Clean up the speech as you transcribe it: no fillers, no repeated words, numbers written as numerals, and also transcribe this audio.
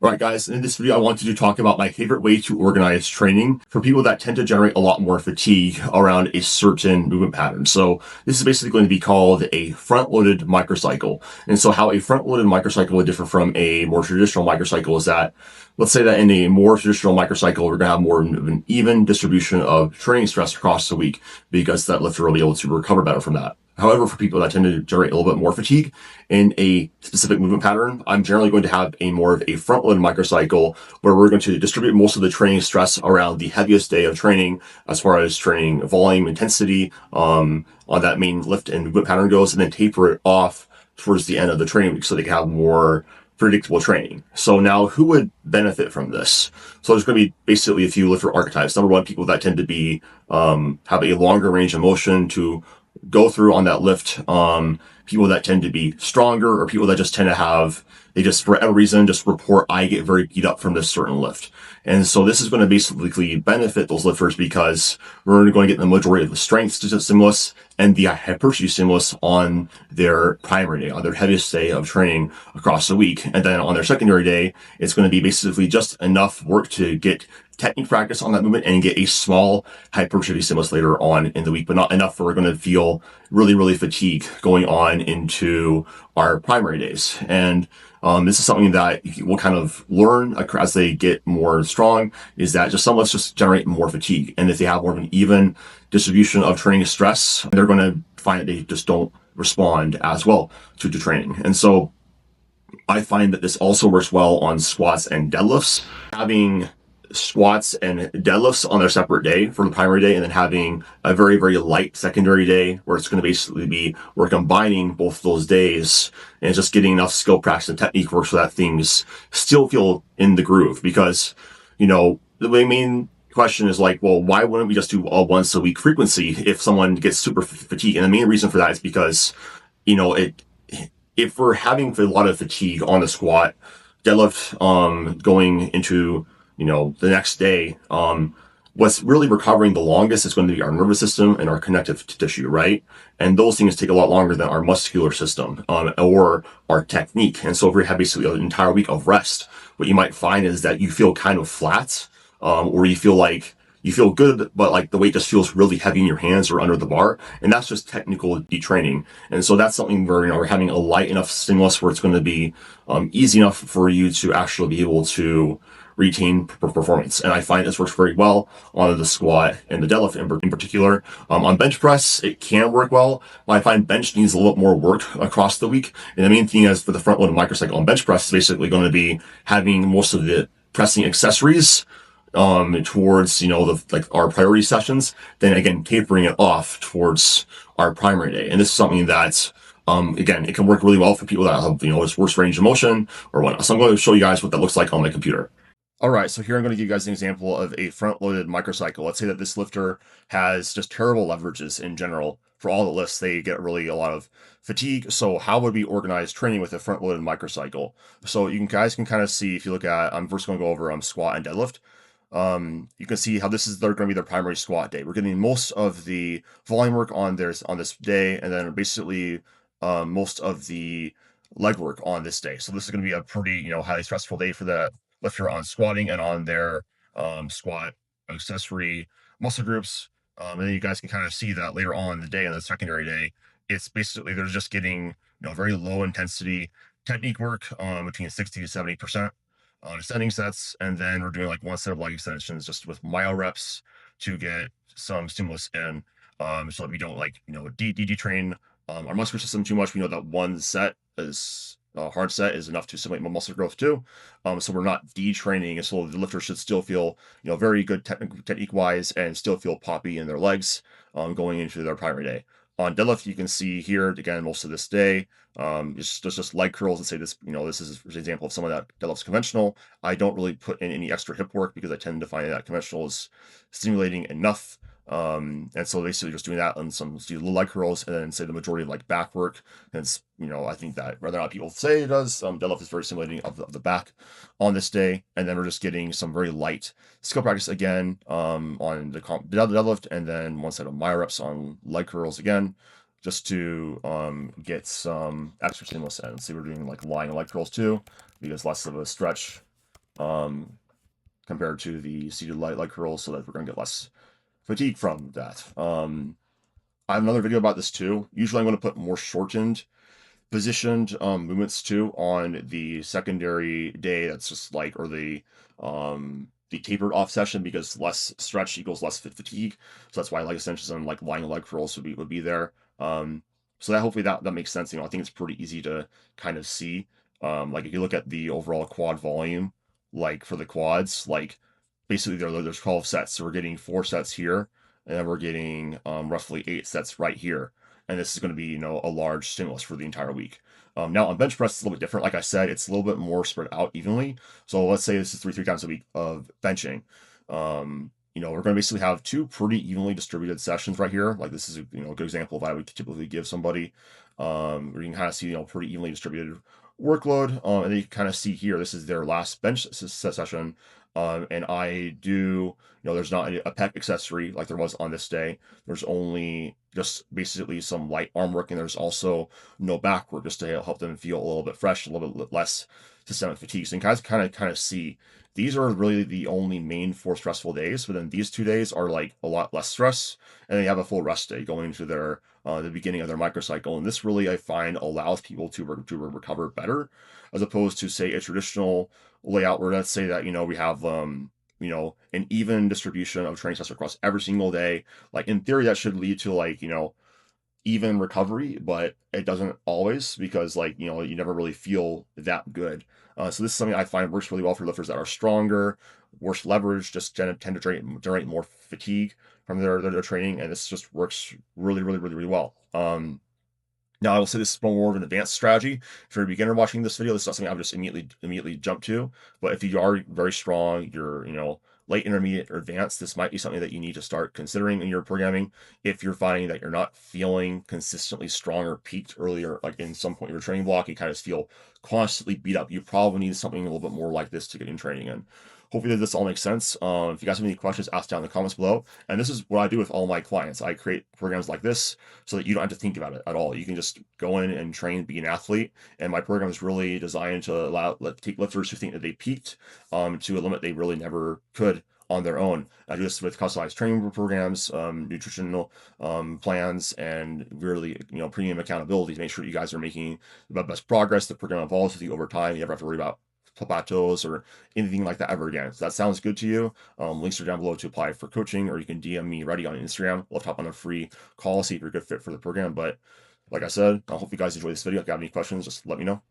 All right, guys, in this video, I wanted to talk about my favorite way to organize training for people that tend to generate a lot more fatigue around a certain movement pattern. So this is basically going to be called a front-loaded microcycle. And so how a front-loaded microcycle would differ from a more traditional microcycle is that, let's say that in a more traditional microcycle, we're going to have more of an even distribution of training stress across the week because that lifter will be able to recover better from that. However, for people that tend to generate a little bit more fatigue in a specific movement pattern, I'm generally going to have a more of a front-loaded microcycle where we're going to distribute most of the training stress around the heaviest day of training as far as training volume, intensity, on that main lift and movement pattern goes, and then taper it off towards the end of the training week so they can have more predictable training. So now who would benefit from this? So there's going to be basically a few lifter archetypes. Number one, people that tend to be, have a longer range of motion to go through on that lift. People that tend to be stronger or people that just tend to have, they just, for whatever reason, just report, I get very beat up from this certain lift. And so this is going to basically benefit those lifters because we're going to get the majority of the strength stimulus and the hypertrophy stimulus on their primary day, on their heaviest day of training across the week. And then on their secondary day, it's going to be basically just enough work to get technique practice on that movement and get a small hypertrophy stimulus later on in the week, but not enough for we're going to feel really, really fatigued going on into our primary days. And this is something that we'll kind of learn as they get more strong, is that just some lifts just generate more fatigue. And if they have more of an even distribution of training stress, they're going to find that they just don't respond as well to training. And so I find that this also works well on squats and deadlifts. Having squats and deadlifts on their separate day for the primary day, and then having a very, very light secondary day where it's going to basically be, we're combining both those days and just getting enough skill practice and technique work so that things still feel in the groove. Because, the main question is like, well, why wouldn't we just do a once a week frequency if someone gets super fatigued? And the main reason for that is because, if we're having a lot of fatigue on the squat, deadlift, going into the next day, what's really recovering the longest is going to be our nervous system and our connective tissue, right? And those things take a lot longer than our muscular system, or our technique. And so if we have basically an entire week of rest, what you might find is that you feel kind of flat, or you feel like you feel good, but like the weight just feels really heavy in your hands or under the bar. And that's just technical detraining. And so that's something where, we're having a light enough stimulus where it's going to be, easy enough for you to actually be able to retain performance. And I find this works very well on the squat and the deadlift in particular. On bench press, it can work well, but I find bench needs a little more work across the week. And the main thing is for the front loaded microcycle on bench press is basically going to be having most of the pressing accessories towards our priority sessions, then again tapering it off towards our primary day. And this is something that again, it can work really well for people that have this worse range of motion or whatnot. So I'm going to show you guys what that looks like on my computer. All right, so here I'm going to give you guys an example of a front-loaded microcycle. Let's say that this lifter has just terrible leverages in general. For all the lifts, they get really a lot of fatigue. So how would we organize training with a front-loaded microcycle? So guys can kind of see, if you look at, I'm first going to go over squat and deadlift. You can see how they're going to be their primary squat day. We're getting most of the volume work on this day, and then basically most of the leg work on this day. So this is going to be a pretty highly stressful day for the lifter on squatting and on their squat accessory muscle groups. And then you guys can kind of see that later on in the day, on the secondary day, it's basically they're just getting very low intensity technique work between 60 to 70% on ascending sets, and then we're doing like one set of leg extensions just with myo reps to get some stimulus in, so that we don't detrain our muscular system too much. We know that one set is hard set is enough to stimulate muscle growth too. So we're not detraining, and so the lifter should still feel very good technique wise and still feel poppy in their legs going into their primary day. On deadlift, you can see here again most of this day, it's just leg curls. And say this, this is an example of someone that deadlifts conventional. I don't really put in any extra hip work because I tend to find that conventional is stimulating enough. And so basically just doing that on some little leg curls, and then say the majority of like back work. And it's, I think that whether or not people say it does, deadlift is very stimulating of the back on this day. And then we're just getting some very light skill practice again on the deadlift, and then one set of myo reps on leg curls again, just to get some extra stimulus in. See, we're doing like lying leg curls too, because less of a stretch um, compared to the seated leg curls, so that we're going to get less fatigue from that. I have another video about this too. Usually I'm going to put more shortened positioned movements too on the secondary day. That's just like, or the tapered off session, because less stretch equals less fatigue. So that's why leg extensions and like lying leg curls would be there. So that hopefully that makes sense. I think it's pretty easy to kind of see. Like if you look at the overall quad volume, like for the quads, like basically there's 12 sets. So we're getting 4 sets here, and then we're getting roughly 8 sets right here. And this is going to be, a large stimulus for the entire week. Now on bench press, it's a little bit different. Like I said, it's a little bit more spread out evenly. So let's say this is three times a week of benching. We're going to basically have 2 pretty evenly distributed sessions right here. Like this is a good example of what I would typically give somebody. Where you can kind of see pretty evenly distributed workload. And then you can kind of see here, this is their last bench session. And I do, there's not a pec accessory like there was on this day. There's only just basically some light arm work, and there's also no back work, just to help them feel a little bit fresh, a little bit less systemic fatigue. So you guys kind of see these are really the only main 4 stressful days, but then these 2 days are like a lot less stress, and they have a full rest day going into their the beginning of their microcycle. And this really, I find, allows people to recover better, as opposed to say a traditional layout where, let's say that we have an even distribution of training sets across every single day. Like in theory that should lead to like even recovery, but it doesn't always, because like you never really feel that good. So this is something I find works really well for lifters that are stronger, worse leverage, just tend to generate more fatigue from their training, and this just works really well. Now, I will say this is more of an advanced strategy. If you're a beginner watching this video, this is not something I would just immediately jump to. But if you are very strong, you're late intermediate or advanced, this might be something that you need to start considering in your programming. If you're finding that you're not feeling consistently strong or peaked earlier, like in some point of your training block, you kind of feel constantly beat up, you probably need something a little bit more like this to get in training in. Hopefully this all makes sense. If you guys have any questions, ask down in the comments below. And this is what I do with all my clients. I create programs like this so that you don't have to think about it at all. You can just go in and train, be an athlete. And my program is really designed to take lifters who think that they peaked to a limit they really never could on their own. I do this with customized training programs, nutritional plans, and really, premium accountability to make sure you guys are making the best progress. The program evolves with you over time. You never have to worry about plateaus or anything like that ever again. So that sounds good to you. Links are down below to apply for coaching, or you can DM me ready on Instagram. We'll hop on a free call, see if you're a good fit for the program. But like I said, I hope you guys enjoy this video. If you have any questions, just let me know.